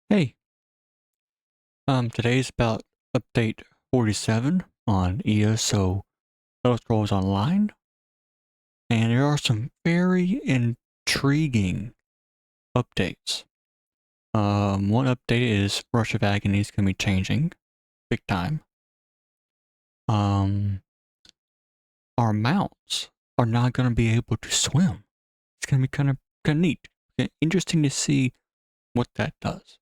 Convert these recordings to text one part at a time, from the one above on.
Hey, today's about update 47 on ESO Elder Scrolls Online, and there are some very intriguing updates. One update is Rush of Agony is going to be changing big time. Um, our mounts are not going to be able to swim. It's going to be kind of neat. Interesting to see what that does.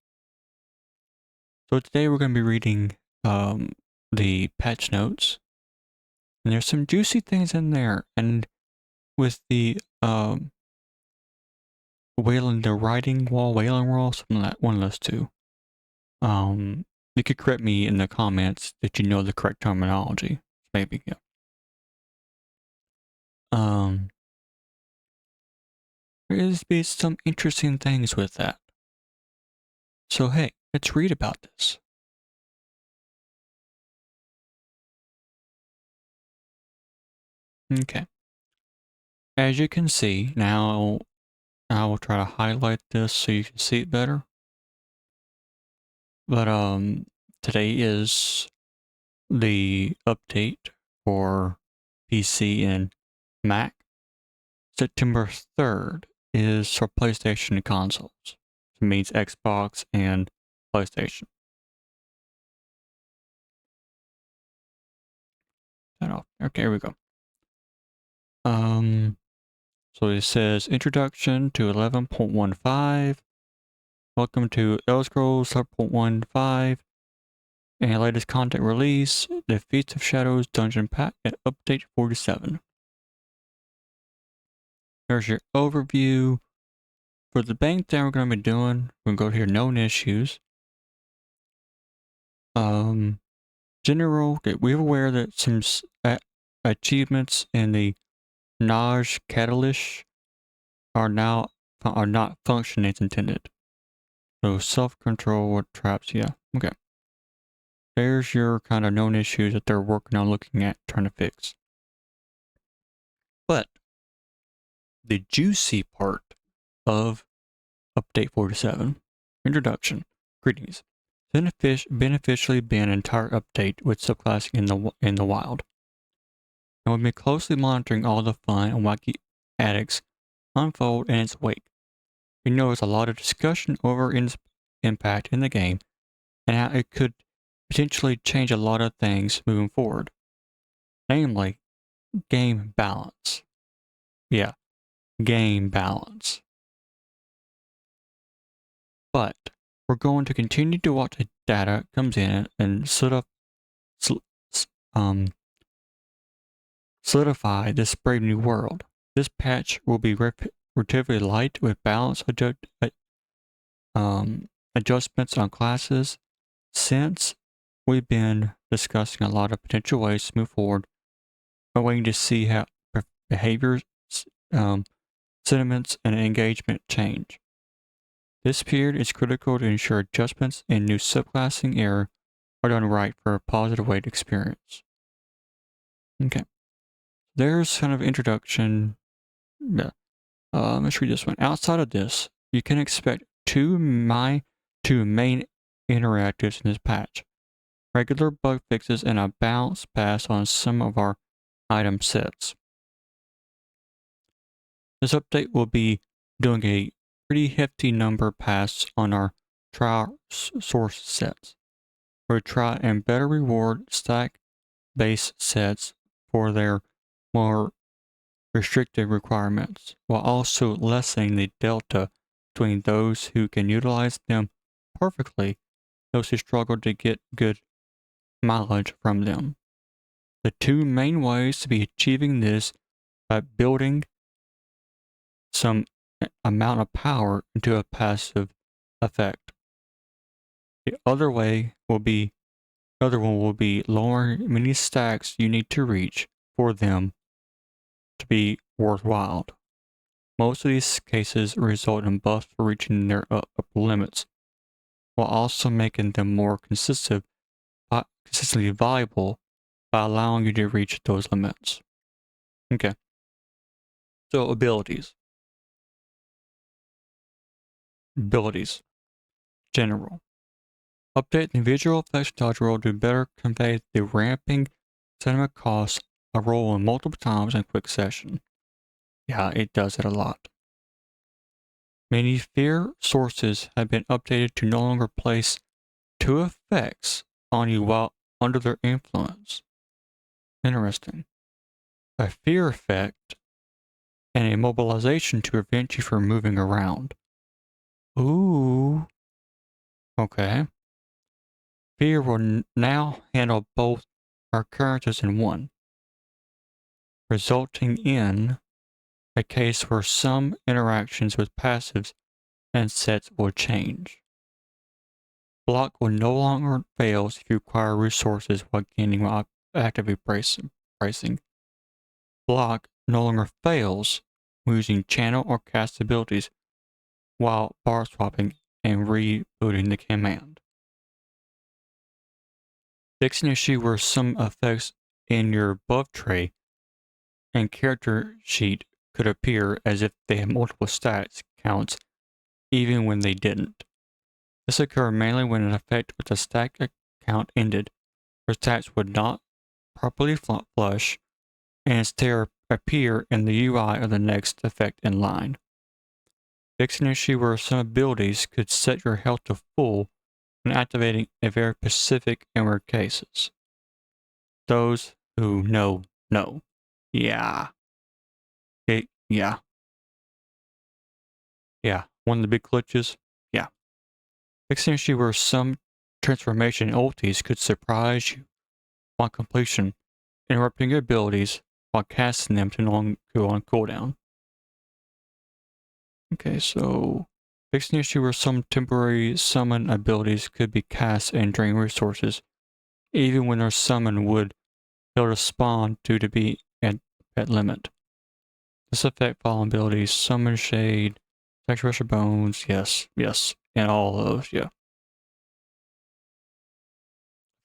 So today we're going to be reading the patch notes. And there's some juicy things in there. And with the writing wall, something like that, one of those two. You could correct me in the comments that you know the correct terminology. Maybe, yeah. There is be some interesting things with that. So hey, let's read about this. Okay. As you can see, now I will try to highlight this so you can see it better. But today is the update for PC and Mac. September 3rd is for PlayStation and consoles. It means Xbox and PlayStation. That off. Okay, here we go. So it says Introduction to 11.15. Welcome to Elder Scrolls 11.15 and latest content release, the Feast of Shadows Dungeon Pack at Update 47. There's your overview. For the main thing we're going to be doing, we're going to go here, known issues. General, we're aware that some achievements in the Naj Catalyst are not functioning as intended. So self-control with traps, yeah, okay. There's your kind of known issues that they're working on looking at, trying to fix. But the juicy part of Update 47, Introduction, Greetings. Beneficially been an entire update with subclassing in the wild. And we've been closely monitoring all the fun and wacky addicts unfold in its wake. We know there's a lot of discussion over its impact in the game and how it could potentially change a lot of things moving forward. Namely, game balance. Yeah, game balance. But we're going to continue to watch the data comes in and solidify this brave new world. This patch will be relatively light with balance adjustments on classes. Since we've been discussing a lot of potential ways to move forward, we're waiting to see how behaviors, sentiments, and engagement change. This period is critical to ensure adjustments and new subclassing error are done right for a positive way to experience. Okay. There's kind of introduction. Yeah. Let's read this one. Outside of this, you can expect two main interactives in this patch. Regular bug fixes and a bounce pass on some of our item sets. This update will be doing a pretty hefty number pass on our trial source sets. We'll try and better reward stack-based sets for their more restrictive requirements, while also lessening the delta between those who can utilize them perfectly, those who struggle to get good mileage from them. The two main ways to be achieving this by building some amount of power into a passive effect. The other one will be lowering many stacks you need to reach for them to be worthwhile. Most of these cases result in buffs for reaching their upper limits, while also making them more consistently viable by allowing you to reach those limits. Okay. So abilities. General. Update the visual effects dodge roll to better convey the ramping cinema costs a roll in multiple times in quick session. Yeah, it does it a lot. Many fear sources have been updated to no longer place two effects on you while under their influence. Interesting. A fear effect and a mobilization to prevent you from moving around. Ooh. Okay. Fear will now handle both our characters in one, resulting in a case where some interactions with passives and sets will change. Block will no longer fail if you acquire resources while gaining while actively pricing. Block no longer fails when using channel or cast abilities while bar swapping and rebooting the command. Fix an issue where some effects in your buff tray and character sheet could appear as if they had multiple stats counts even when they didn't. This occurred mainly when an effect with a stat count ended, where stats would not properly flush and instead appear in the UI of the next effect in line. Fix an issue where some abilities could set your health to full when activating in very specific and rare cases. Those who know. Yeah. Yeah. One of the big glitches. Yeah. Fix an issue where some transformation ultis could surprise you on completion, interrupting your abilities while casting them to no go on cooldown. Okay, so fix an issue where some temporary summon abilities could be cast and drain resources, even when their summon would fail to spawn due to be at limit. This effect following abilities, summon shade, sacrifice your bones, yes, and all those, yeah.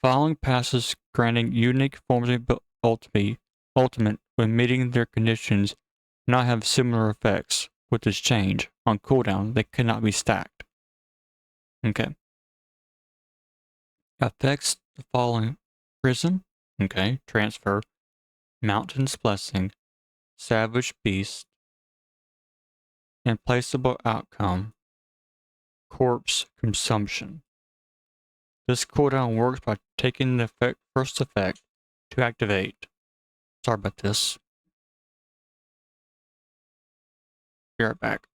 Following passes granting unique forms of ultimate when meeting their conditions not have similar effects. With this change, on cooldown, they cannot be stacked. Okay. Affects the following: Prism, okay, Transfer, Mountain's Blessing, Savage Beast, and Placeable Outcome, Corpse Consumption. This cooldown works by taking the first effect to activate. Sorry about this. Be right back.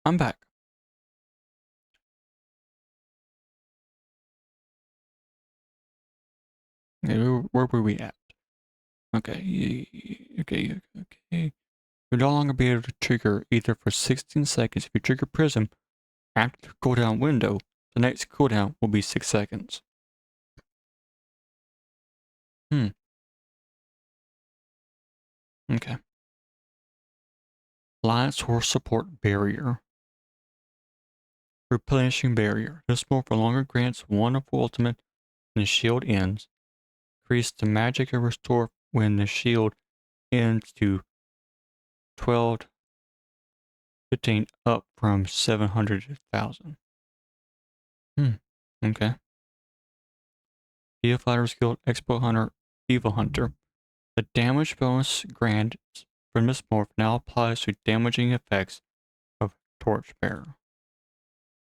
I'm back. Okay, where were we at? Okay. You'll no longer be able to trigger either for 16 seconds. If you trigger Prism after the cooldown window, the next cooldown will be 6 seconds. Okay. Light Source Support Barrier. Replenishing Barrier. This move for longer grants wonderful ultimate when the shield ends. Increase the magic and restore when the shield ends to 12, 15 up from 700 to 1000. Okay. Evil Fighter's Guild Expo Hunter Evil Hunter. The damage bonus grant from this morph now applies to damaging effects of Torchbearer.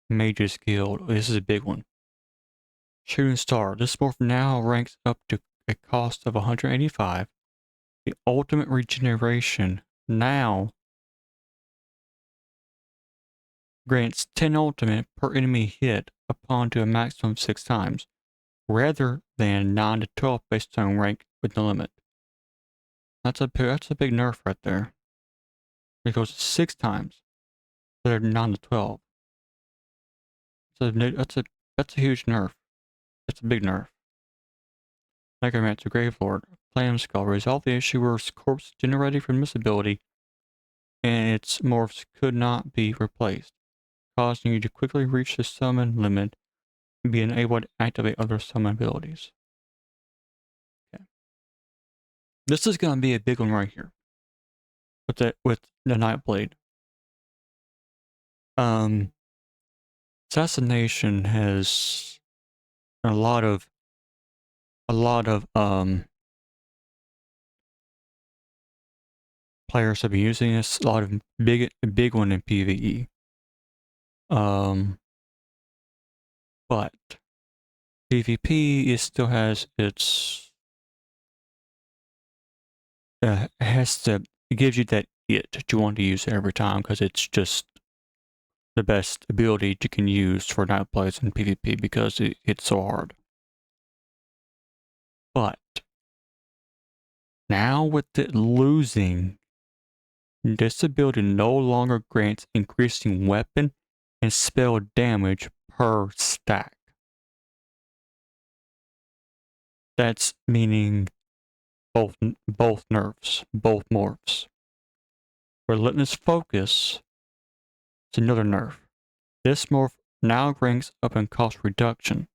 Mage's Guild. This is a big one. Shooting Star. This morph now ranks up to a cost of 185. The ultimate regeneration now grants 10 ultimate per enemy hit upon to a maximum of 6 times, rather than 9 to 12 based on rank with no limit. That's a big nerf right there. It goes 6 times instead of 9 to 12. That's a huge nerf. That's a big nerf. Necromancer Gravelord. Clam Skull. Resolve the issue where corpse generated from this ability and its morphs could not be replaced, causing you to quickly reach the summon limit and be unable to activate other summon abilities. Okay. This is going to be a big one right here with the Nightblade. Assassination has a lot of players have been using this. A lot of big one in PvE. But PvP still has its it gives you that that you want to use every time because it's just the best ability you can use for Nightblades in PvP because it's so hard. But now with it losing, this ability no longer grants increasing weapon and spell damage per stack. That's meaning both nerfs, both morphs. Relentless Focus is another nerf. This morph now ranks up in cost reduction.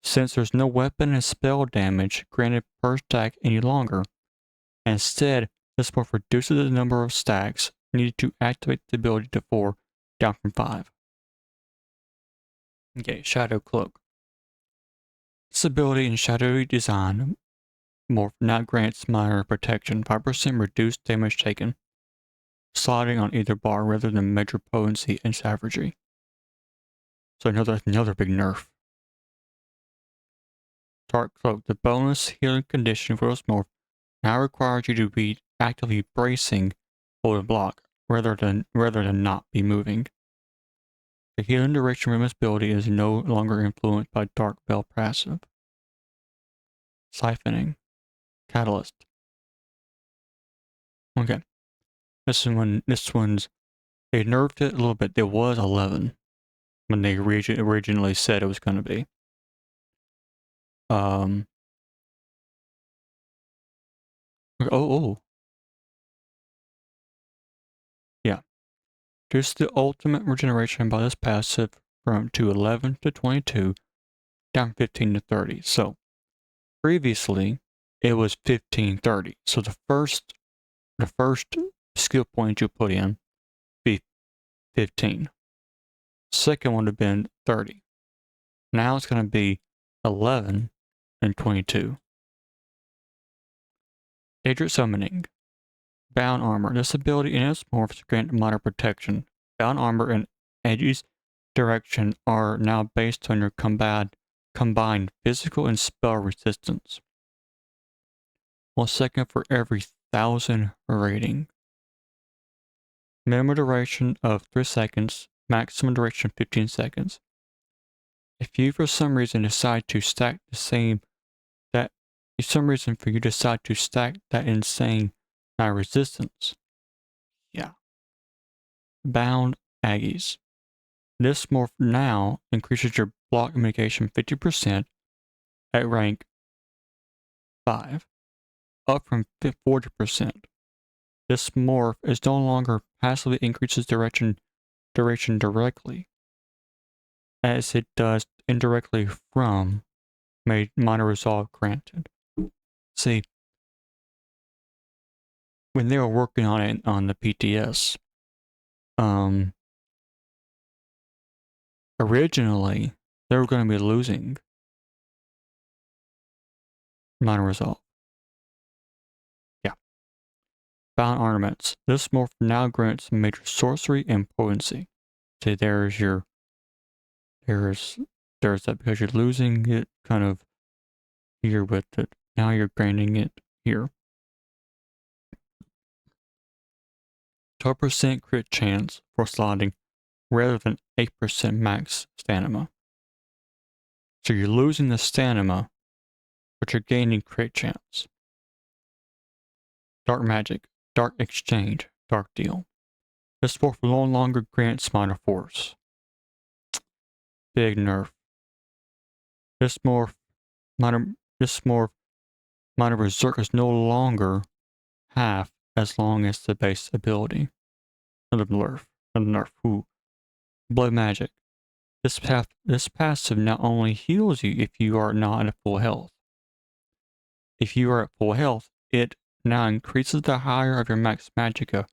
Since there's no weapon and spell damage granted per stack any longer, instead, this morph reduces the number of stacks needed to activate the ability to 4, down from 5. Okay, Shadow Cloak. This ability in Shadowy Design morph now grants minor protection, 5% reduced damage taken, sliding on either bar rather than measure potency and savagery. So another big nerf. Dark Cloak. The bonus healing condition for this morph now requires you to be actively bracing hold block rather than not be moving. The healing duration from this ability is no longer influenced by Dark Bell passive. Siphoning. Catalyst. Okay. This one's they nerfed it a little bit. There was 11 when they originally said it was going to be. Yeah. Just the ultimate regeneration by this passive from 11 to 22, down 15 to 30. So previously it was 15-30. So the first skill point you put in be 15. Second one would have been 30. Now it's going to be 11 and 22. Daedric Summoning. Bound Armor. This ability in its morphs grant minor protection. Bound Armor and Edgy's direction are now based on your combined physical and spell resistance. 1 second for every 1,000 rating. Minimum duration of 3 seconds, maximum duration 15 seconds. If you for some reason decide to stack that insane resistance. Yeah. Bound Aggies. This morph now increases your block mitigation 50% at rank 5, up from 40%. This morph is no longer passively increases duration directly, as it does indirectly from minor resolve granted. See, when they were working on it on the PTS, originally they were going to be losing minor resolve. Yeah. Bound Ornaments. This morph now grants major sorcery and potency. See, there's that because you're losing it kind of here with it. Now you're gaining it here. 12% crit chance for sliding rather than 8% max stamina. So you're losing the stamina, but you're gaining crit chance. Dark Magic, Dark Exchange, Dark Deal. This morph no longer grants minor force. Big nerf. This morph this Morph minor berserker is no longer half as long as the base ability of the Nerf. Ooh. Blood magic. This passive not only heals you if you are not at full health. If you are at full health, it now increases the higher of your max magicka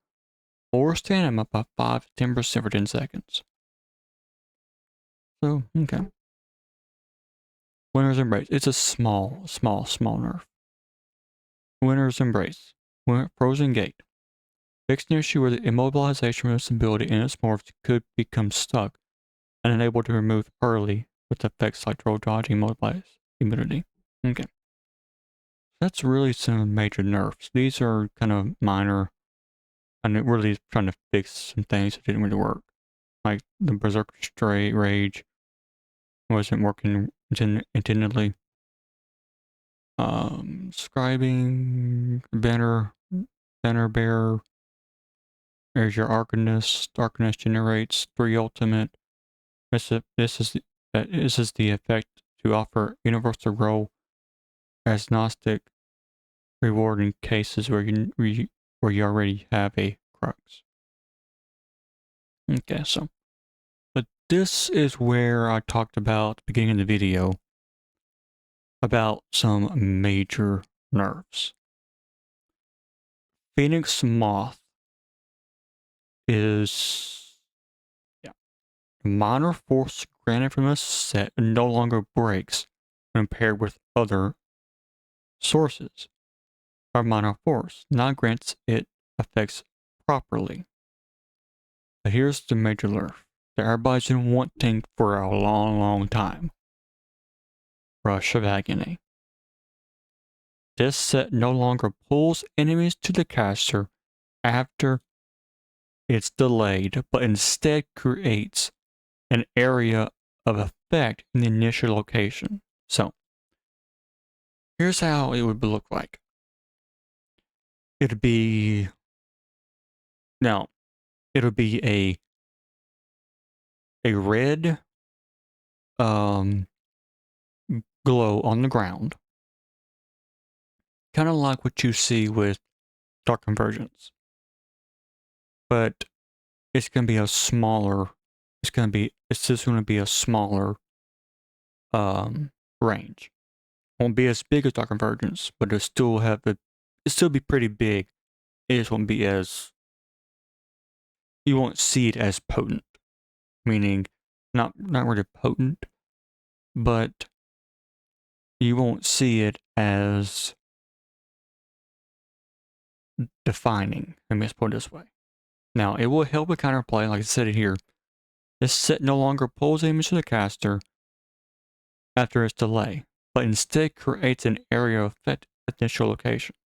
or stamina by 5 to 10% for 10 seconds. So, okay. Winner's Embrace. It's a small nerf. Winner's Embrace. Frozen Gate. Fixed an issue where the immobilization of its ability in its morphs could become stuck and unable to remove early with effects like throw dodging immunity. Okay. That's really some major nerfs. These are kind of minor, and it really is trying to fix some things that didn't really work. Like the Berserker Stray Rage wasn't working intendedly. Scribing, Banner Bearer. There's your Arcanist. Arcanist generates 3 ultimate. This is the effect to offer universal role as Gnostic reward in cases where you already have a crux. Okay, so but this is where I talked about at the beginning of the video about some major nerfs. Phoenix Moth is a minor force granted from a set and no longer breaks when paired with other sources. Our minor force now grants it effects properly. But here's the major nerf that everybody's been wanting for a long time. Rush of Agony. This set no longer pulls enemies to the caster after it's delayed, but instead creates an area of effect in the initial location. So, here's how it would look like. It'd be a red glow on the ground, kind of like what you see with Dark Convergence, but it's going to be a smaller. It's just going to be a smaller range. Won't be as big as Dark Convergence, but it'll still be pretty big. It just won't be as, you won't see it as potent, meaning not really potent, but you won't see it as defining. Let me just put it this way. Now, it will help with counterplay, like I said here. This set no longer pulls enemies to the caster after its delay, but instead creates an area of effect at the initial location,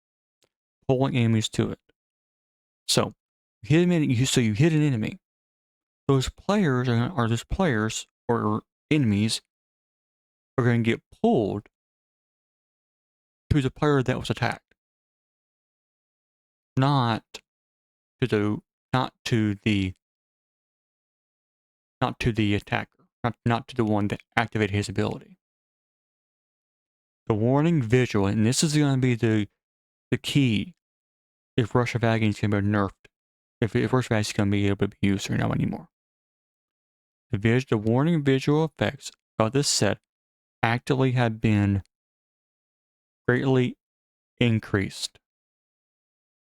pulling enemies to it. So, you hit an enemy. Those players or enemies are going to get pulled to the player that was attacked, not to the attacker, not to the one that activated his ability. The warning visual, and this is going to be the key if Rush of Agony is going to be nerfed, if Rush of Agony is going to be able to be used or not anymore. The warning visual effects of this set actively have been greatly increased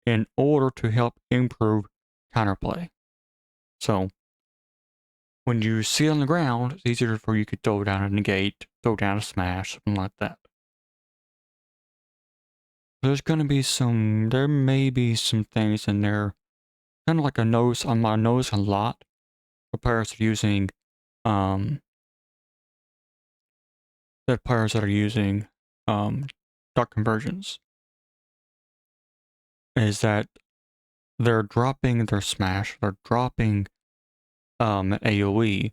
in order to help improve counterplay. So, when you see it on the ground, it's easier for you to throw down a negate, throw down a smash, something like that. There may be some things in there, kind of like I notice a lot of players are using, Dark Conversions, is that they're dropping their smash, they're dropping AoE,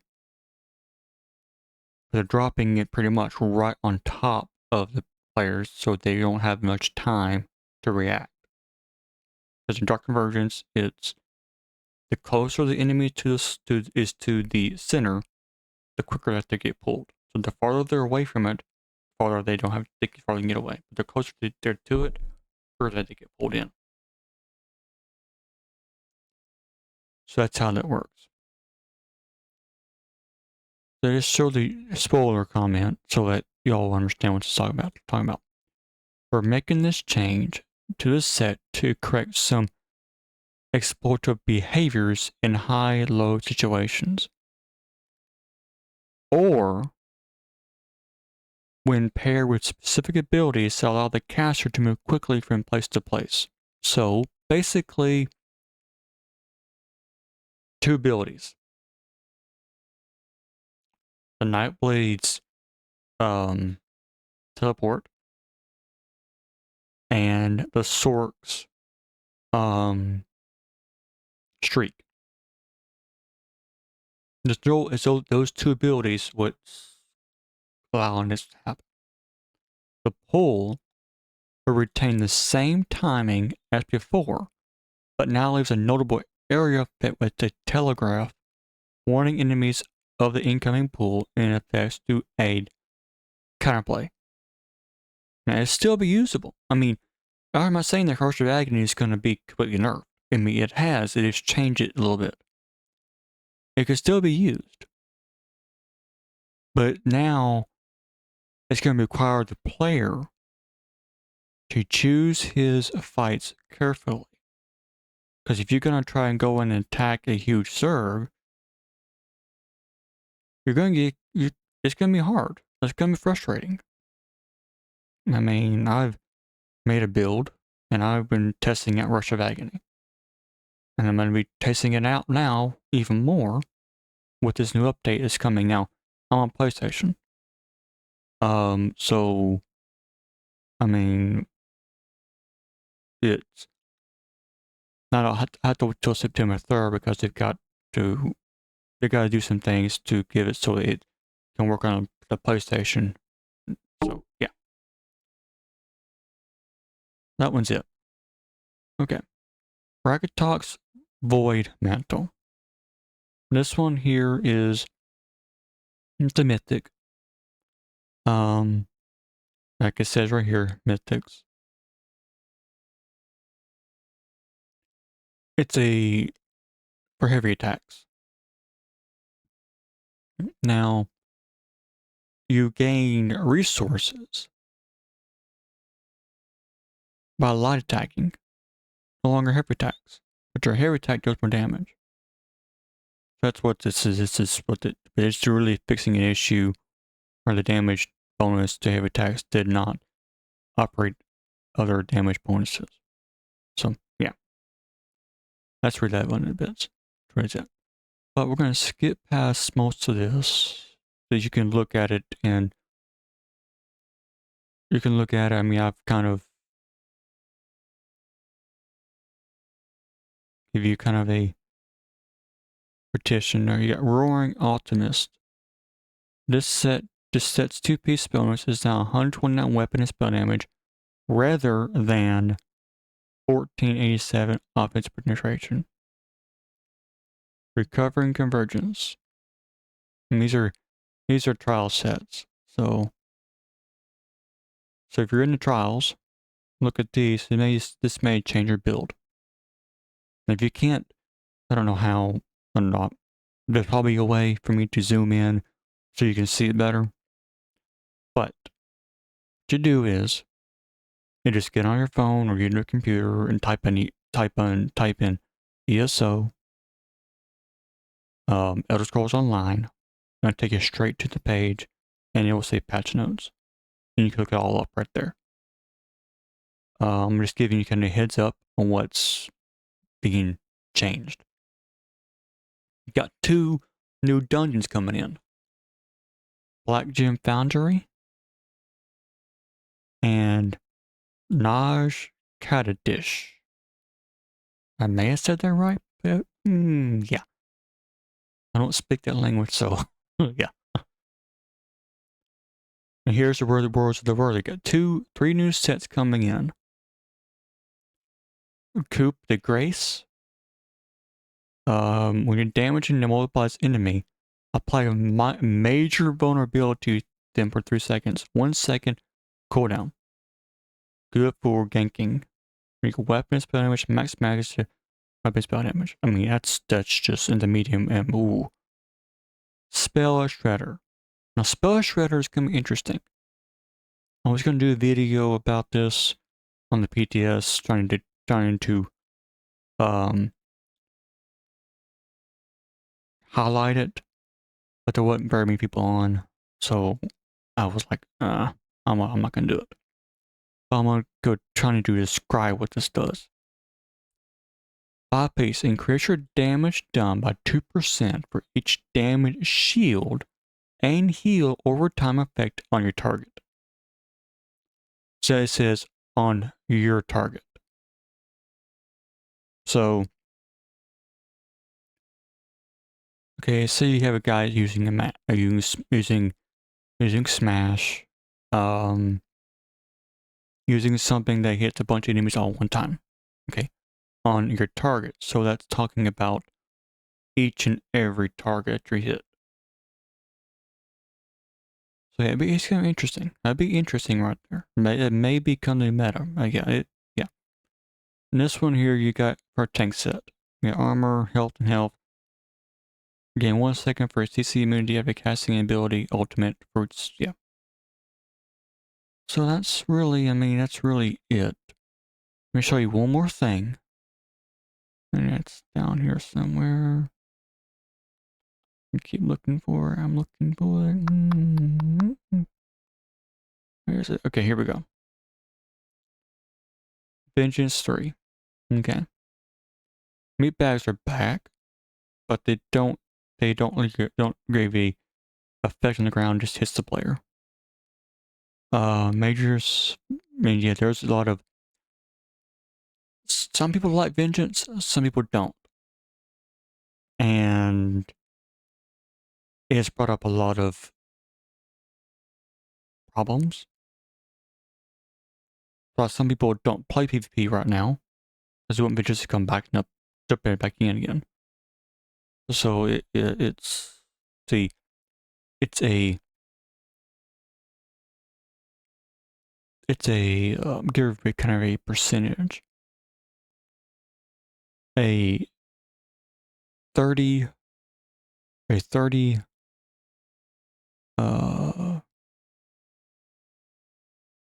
they're dropping it pretty much right on top of the players so they don't have much time to react. Because in Dark Convergence, it's the closer the enemy is to the center, the quicker that they get pulled. So the farther they're away from it, farther they can farther get away. But the closer they're to it, the further they get pulled in. So that's how that works. So just show the spoiler comment so that y'all understand what it's talking about. We're making this change to the set to correct some exploitative behaviors in high-low situations, or when paired with specific abilities that allow the caster to move quickly from place to place. So basically, two abilities. The Nightblade's teleport and the Sork's streak. Those two abilities what's allowing this to happen. The pull will retain the same timing as before, but now leaves a notable area fit with the telegraph, warning enemies of the incoming pull and effects to aid counterplay. Now, it'll still be usable. I mean, I'm not saying that Curse of Agony is going to be completely nerfed. I mean, it has. It just changed it a little bit. It could still be used. But now, it's going to require the player to choose his fights carefully. Because if you're going to try and go in and attack a huge serve, you're going to get, it's going to be hard. It's going to be frustrating. I mean, I've made a build, and I've been testing out Rush of Agony. And I'm going to be testing it out now even more with this new update that's coming now. I'm on PlayStation. So, I mean, it's not, I have to wait till September 3rd because they got to do some things to give it so it can work on the PlayStation. So, yeah. That one's it. Okay. Rakutok's Void Mantle. This one here is the Mythic. Like it says right here, Mythics. It's for heavy attacks. Now, you gain resources by light attacking, no longer heavy attacks. But your heavy attack does more damage. That's what this is. It's really fixing an issue where the damage bonus to heavy attacks did not operate other damage bonuses. So, yeah. That's really that one in bits. But we're going to skip past most of this so you can look at it and you can look at it. I mean, I've kind of give you kind of a partition there. You got Roaring Optimist. This set's 2-piece bonus is now 129 weapon and spell damage rather than 1487 offense penetration. Recovering Convergence. And these are trial sets. So if you're in the trials, look at these. This may change your build. And if you can't, I don't know how. I don't know. There's probably a way for me to zoom in so you can see it better. But what you do is you just get on your phone or get on your computer and type in ESO Elder Scrolls Online. Going to take you straight to the page, and it will say patch notes, and you can look it all up right there. I'm just giving you kind of a heads up on what's being changed. You got 2 new dungeons coming in. Black Gem Foundry and Naj Kadadish. I may have said that right, but yeah. I don't speak that language, so yeah. And here's the words of the word. They got 3 new sets coming in. Coup de Grace. When you're damaging the multiplies enemy, apply a major vulnerability them for 3 seconds. 1 second cooldown. Good for ganking. Make a weapon spell damage, max weapon spell damage. I mean, that's just in the medium and ooh. Spell Shredder. Now, Spell Shredder is going to be interesting. I was going to do a video about this on the PTS, trying to highlight it, but there wasn't very many people on, so I was like, I'm not going to do it. But I'm going to go trying to describe what this does. 5 pace, increase your damage done by 2% for each damage shield and heal over time effect on your target. So it says on your target. So, okay, say you have a guy using using smash, using something that hits a bunch of enemies all at one time. Okay, on your target. So that's talking about each and every target you hit. So yeah, it's kind of interesting. That'd be interesting right there. It may become the meta. Yeah. And this one here you got for tank set. You got armor, health, and health. Gain 1 second for CC immunity after casting ability, ultimate fruits. Yeah. So that's really, that's really it. Let me show you one more thing. And it's down here somewhere. I keep looking for it. I'm looking for it. Where is it? Okay, here we go. Vengeance 3. Okay. Meat bags are back, but they don't give a effect on the ground, just hits the player. Majors, I mean, yeah, there's a lot of, some people like Vengeance, some people don't. And it has brought up a lot of problems. But some people don't play PvP right now, because they want Vengeance to come back and jump back in again. So it's a give it kind of a percentage. A 30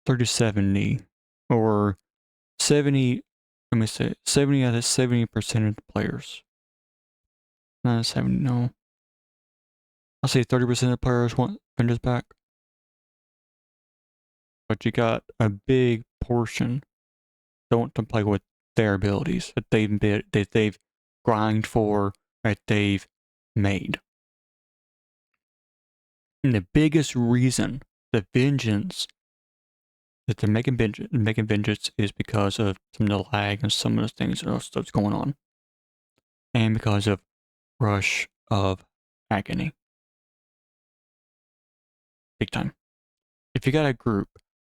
30-70 or 70, let me say 70 out of 70% of the players. Not 70, no. I'll say 30% of the players want Vengeance back. But you got a big portion that want to play with their abilities that they've grind for, that they've made. And the biggest reason that they're making Vengeance is because of some of the lag and some of the things that's going on. And because of Rush of Agony. Big time. If you got a group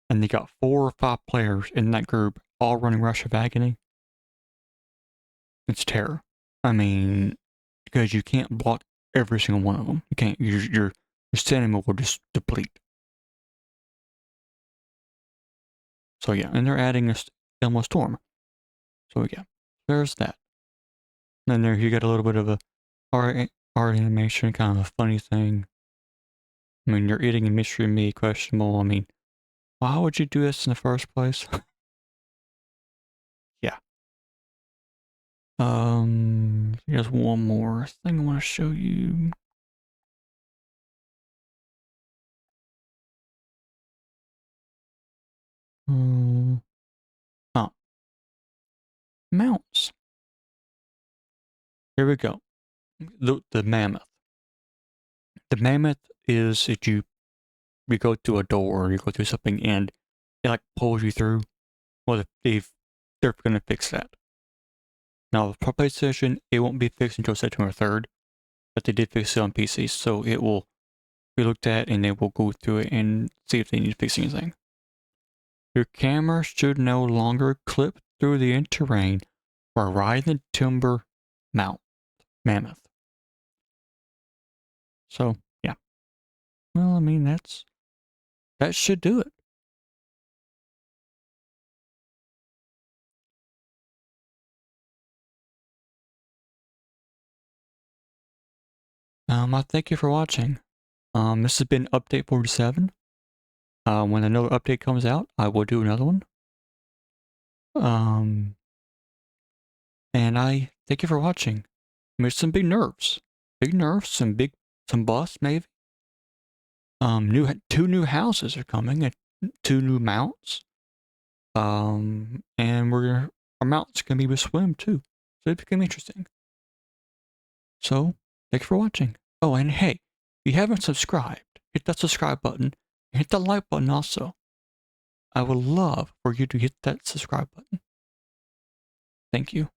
and they got 4 or 5 players in that group all running Rush of Agony, it's terror. I mean, because you can't block every single one of them. You can't. Your stamina will just deplete. So yeah, and they're adding a Elmo Storm. So yeah, there's that. Then there you get a little bit of a art animation, kind of a funny thing. I mean, you're eating a mystery meat, questionable. I mean, why would you do this in the first place? Yeah. Here's one more thing I want to show you. Oh, mounts. Here we go. The mammoth. The mammoth is if you go through a door or you go through something and it like pulls you through. Well, they're gonna fix that. Now, for PlayStation, it won't be fixed until September 3rd, but they did fix it on PC, so it will be looked at and they will go through it and see if they need to fix anything. Your camera should no longer clip through the terrain or ride the timber mammoth. So, yeah. Well, I mean, that's that should do it. I thank you for watching. This has been Update 47. When another update comes out, I will do another one. And I thank you for watching. There's some big nerfs. Big nerfs, some buffs maybe. Two new houses are coming and 2 new mounts. And our mounts can be with swim too. So it became interesting. So, thanks for watching. Oh, and hey, if you haven't subscribed, hit that subscribe button. And hit the like button also. I would love for you to hit that subscribe button. Thank you.